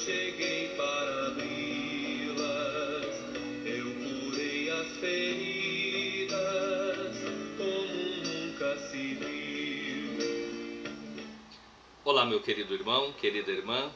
cheguei para abri-las, eu curei as feridas como nunca se viu. Olá, meu querido irmão, querida irmã,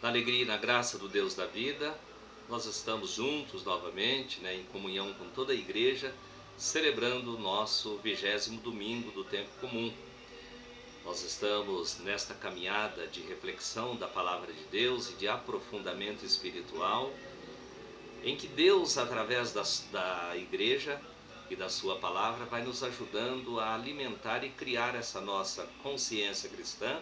na alegria e na graça do Deus da vida, nós estamos juntos novamente, em comunhão com toda a igreja, celebrando o nosso 20º domingo do tempo comum. Nós estamos nesta caminhada de reflexão da palavra de Deus e de aprofundamento espiritual, em que Deus, através da igreja e da sua palavra, vai nos ajudando a alimentar e criar essa nossa consciência cristã,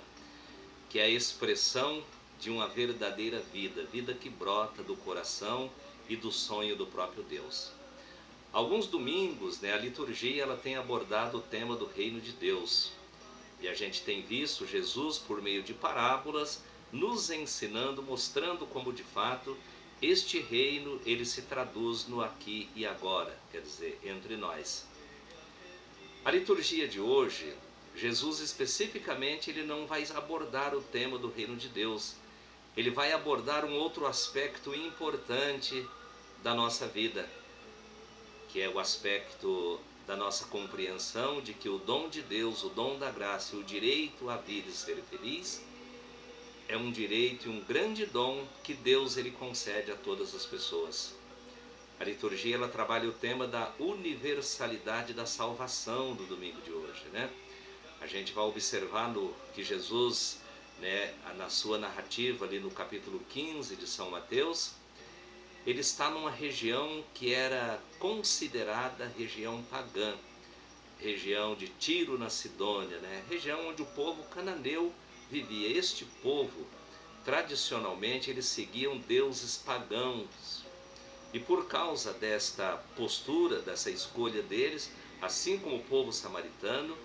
que é a expressão de uma verdadeira vida, vida que brota do coração e do sonho do próprio Deus. Alguns domingos, a liturgia ela tem abordado o tema do reino de Deus. E a gente tem visto Jesus, por meio de parábolas, nos ensinando, mostrando como de fato este reino ele se traduz no aqui e agora, quer dizer, entre nós. A liturgia de hoje, Jesus especificamente ele não vai abordar o tema do reino de Deus. Ele vai abordar um outro aspecto importante da nossa vida, que é o aspecto da nossa compreensão de que o dom de Deus, o dom da graça e o direito à vida e ser feliz é um direito e um grande dom que Deus ele concede a todas as pessoas. A liturgia ela trabalha o tema da universalidade da salvação do domingo de hoje, A gente vai observar que Jesus, na sua narrativa ali no capítulo 15 de São Mateus, ele está numa região que era considerada região pagã, região de Tiro na Sidônia, região onde o povo cananeu vivia. Este povo, tradicionalmente, eles seguiam deuses pagãos. E por causa desta postura, dessa escolha deles, assim como o povo samaritano,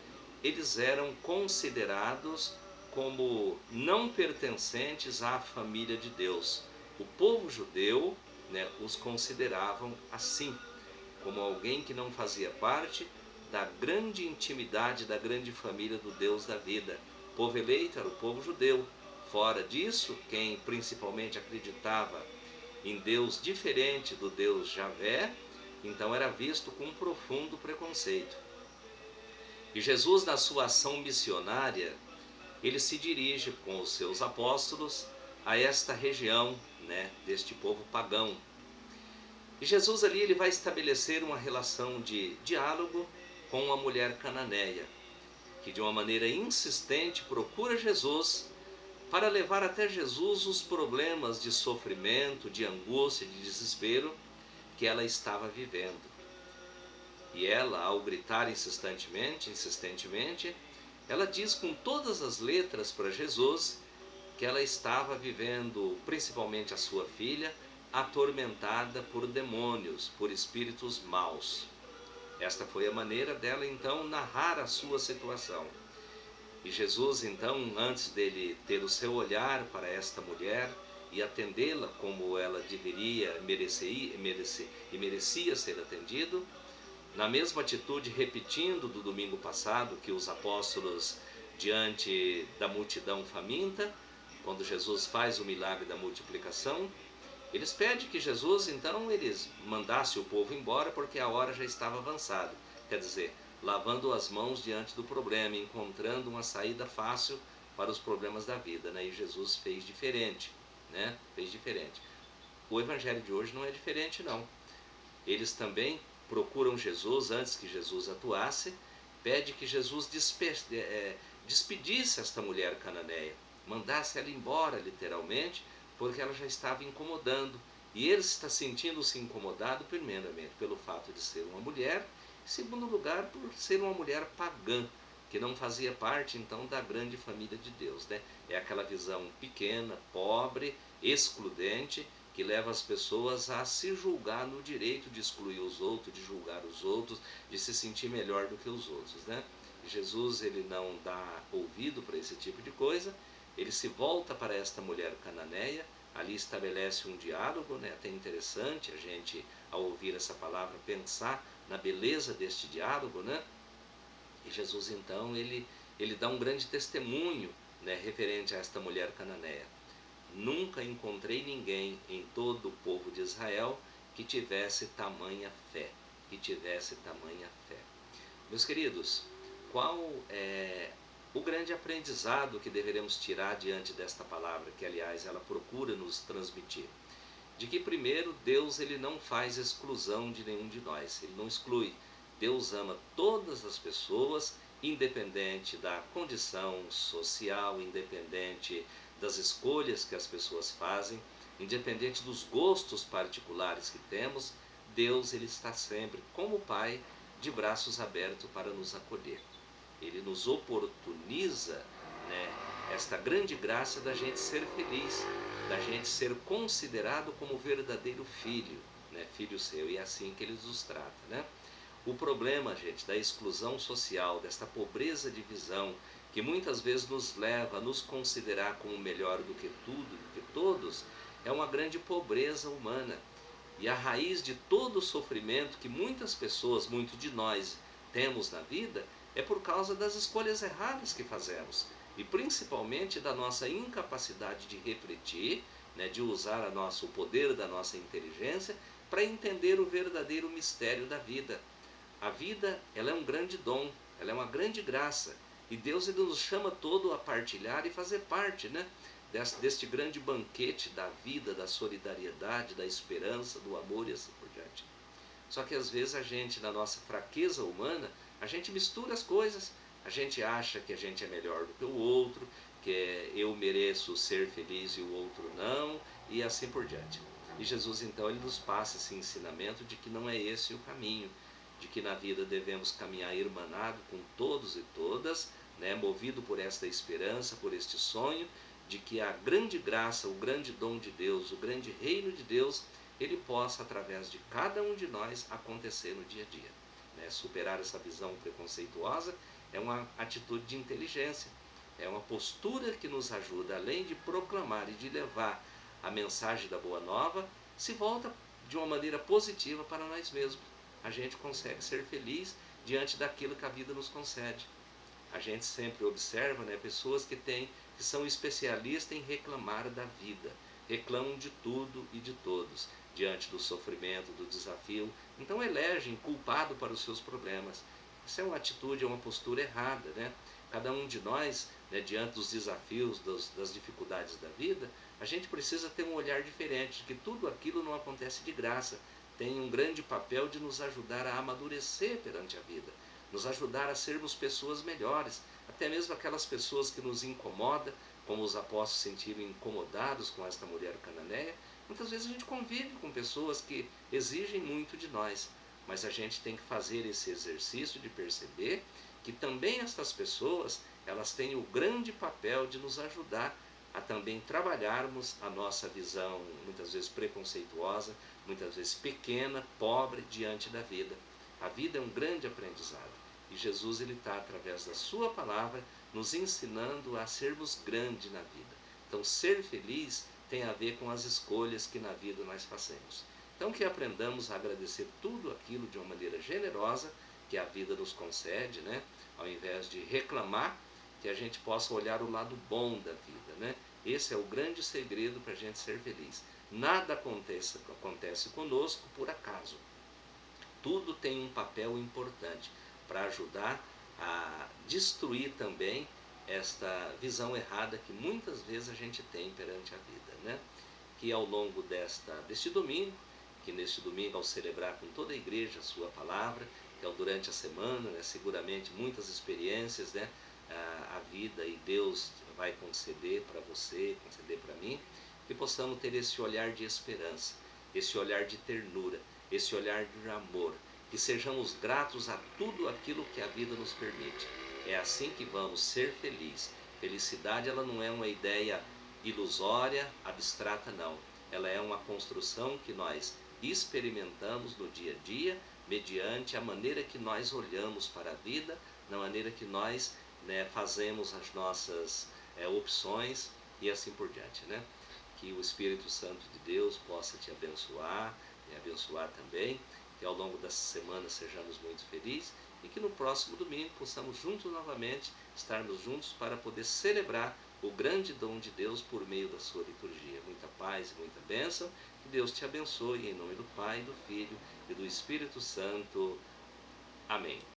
eles eram considerados como não pertencentes à família de Deus. O povo judeu os consideravam assim, como alguém que não fazia parte da grande intimidade, da grande família do Deus da vida. O povo eleito era o povo judeu. Fora disso, quem principalmente acreditava em Deus diferente do Deus Javé, então era visto com um profundo preconceito. E Jesus, na sua ação missionária, ele se dirige com os seus apóstolos a esta região, deste povo pagão. E Jesus ali ele vai estabelecer uma relação de diálogo com uma mulher cananeia, que de uma maneira insistente procura Jesus para levar até Jesus os problemas de sofrimento, de angústia, de desespero que ela estava vivendo. E ela, ao gritar insistentemente, ela diz com todas as letras para Jesus que ela estava vivendo, principalmente a sua filha, atormentada por demônios, por espíritos maus. Esta foi a maneira dela então narrar a sua situação. E Jesus então, antes dele ter o seu olhar para esta mulher e atendê-la como ela deveria, merecia ser atendido, na mesma atitude, repetindo do domingo passado que os apóstolos, diante da multidão faminta, quando Jesus faz o milagre da multiplicação, eles pedem que Jesus, então, eles mandasse o povo embora porque a hora já estava avançada. Quer dizer, lavando as mãos diante do problema, encontrando uma saída fácil para os problemas da vida. E Jesus fez diferente, Fez diferente. O evangelho de hoje não é diferente, não. Eles também procuram Jesus antes que Jesus atuasse, pede que Jesus despedisse esta mulher cananeia, mandasse ela embora, literalmente, porque ela já estava incomodando. E ele está sentindo-se incomodado, primeiramente, pelo fato de ser uma mulher, em segundo lugar, por ser uma mulher pagã, que não fazia parte, então, da grande família de Deus. É aquela visão pequena, pobre, excludente, que leva as pessoas a se julgar no direito de excluir os outros, de julgar os outros, de se sentir melhor do que os outros. Jesus ele não dá ouvido para esse tipo de coisa, ele se volta para esta mulher cananeia, ali estabelece um diálogo, até interessante a gente, ao ouvir essa palavra, pensar na beleza deste diálogo, E Jesus então, ele dá um grande testemunho, referente a esta mulher cananeia. Nunca encontrei ninguém em todo o povo de Israel que tivesse tamanha fé, que tivesse tamanha fé. Meus queridos, qual é o grande aprendizado que deveremos tirar diante desta palavra, que aliás ela procura nos transmitir? De que primeiro, Deus ele não faz exclusão de nenhum de nós, ele não exclui. Deus ama todas as pessoas, independente da condição social, independente das escolhas que as pessoas fazem, independente dos gostos particulares que temos. Deus ele está sempre como Pai, de braços abertos para nos acolher. Ele nos oportuniza, né, esta grande graça da gente ser feliz, da gente ser considerado como verdadeiro filho, né, filho seu, e é assim que ele nos trata, né? O problema, gente, da exclusão social, desta pobreza de visão, que muitas vezes nos leva a nos considerar como melhor do que tudo, do que todos, é uma grande pobreza humana. E a raiz de todo o sofrimento que muitas pessoas, muito de nós, temos na vida, é por causa das escolhas erradas que fazemos. E principalmente da nossa incapacidade de refletir, né, de usar o poder da nossa inteligência para entender o verdadeiro mistério da vida. A vida, ela é um grande dom, ela é uma grande graça. E Deus ele nos chama todo a partilhar e fazer parte, né, deste grande banquete da vida, da solidariedade, da esperança, do amor e assim por diante. Só que às vezes a gente, na nossa fraqueza humana, a gente mistura as coisas. A gente acha que a gente é melhor do que o outro, que eu mereço ser feliz e o outro não, e assim por diante. E Jesus então ele nos passa esse ensinamento de que não é esse o caminho, de que na vida devemos caminhar irmanado com todos e todas, né, movido por esta esperança, por este sonho, de que a grande graça, o grande dom de Deus, o grande reino de Deus, ele possa, através de cada um de nós, acontecer no dia a dia. Né? Superar essa visão preconceituosa é uma atitude de inteligência, é uma postura que nos ajuda, além de proclamar e de levar a mensagem da Boa Nova, se volta de uma maneira positiva para nós mesmos. A gente consegue ser feliz diante daquilo que a vida nos concede. A gente sempre observa, né, pessoas que são especialistas em reclamar da vida, reclamam de tudo e de todos, diante do sofrimento, do desafio, então elegem culpado para os seus problemas. Isso é uma atitude, é uma postura errada, né? Cada um de nós, né, diante dos desafios, das dificuldades da vida, a gente precisa ter um olhar diferente, de que tudo aquilo não acontece de graça, tem um grande papel de nos ajudar a amadurecer perante a vida, nos ajudar a sermos pessoas melhores, até mesmo aquelas pessoas que nos incomodam, como os apóstolos se sentiram incomodados com esta mulher cananeia. Muitas vezes a gente convive com pessoas que exigem muito de nós, mas a gente tem que fazer esse exercício de perceber que também estas pessoas, elas têm o grande papel de nos ajudar a também trabalharmos a nossa visão, muitas vezes preconceituosa, muitas vezes pequena, pobre, diante da vida. A vida é um grande aprendizado. E Jesus ele está, através da sua palavra, nos ensinando a sermos grandes na vida. Então, ser feliz tem a ver com as escolhas que na vida nós fazemos. Então, que aprendamos a agradecer tudo aquilo de uma maneira generosa que a vida nos concede, né? Ao invés de reclamar, que a gente possa olhar o lado bom da vida, né? Esse é o grande segredo para a gente ser feliz. Nada acontece conosco por acaso. Tudo tem um papel importante para ajudar a destruir também esta visão errada que muitas vezes a gente tem perante a vida, né? Que ao longo deste domingo, que neste domingo ao celebrar com toda a igreja a sua palavra, que ao durante a semana, né, seguramente muitas experiências, né, a vida e Deus vai conceder para você, conceder para mim, que possamos ter esse olhar de esperança, esse olhar de ternura, esse olhar de amor, que sejamos gratos a tudo aquilo que a vida nos permite. É assim que vamos ser felizes. Felicidade ela não é uma ideia ilusória, abstrata, não. Ela é uma construção que nós experimentamos no dia a dia, mediante a maneira que nós olhamos para a vida, na maneira que nós, né, fazemos as nossas opções e assim por diante, né? Que o Espírito Santo de Deus possa te abençoar e abençoar também, que ao longo dessa semana sejamos muito felizes e que no próximo domingo possamos juntos novamente estarmos juntos para poder celebrar o grande dom de Deus por meio da sua liturgia. Muita paz e muita bênção. Que Deus te abençoe em nome do Pai, do Filho e do Espírito Santo. Amém.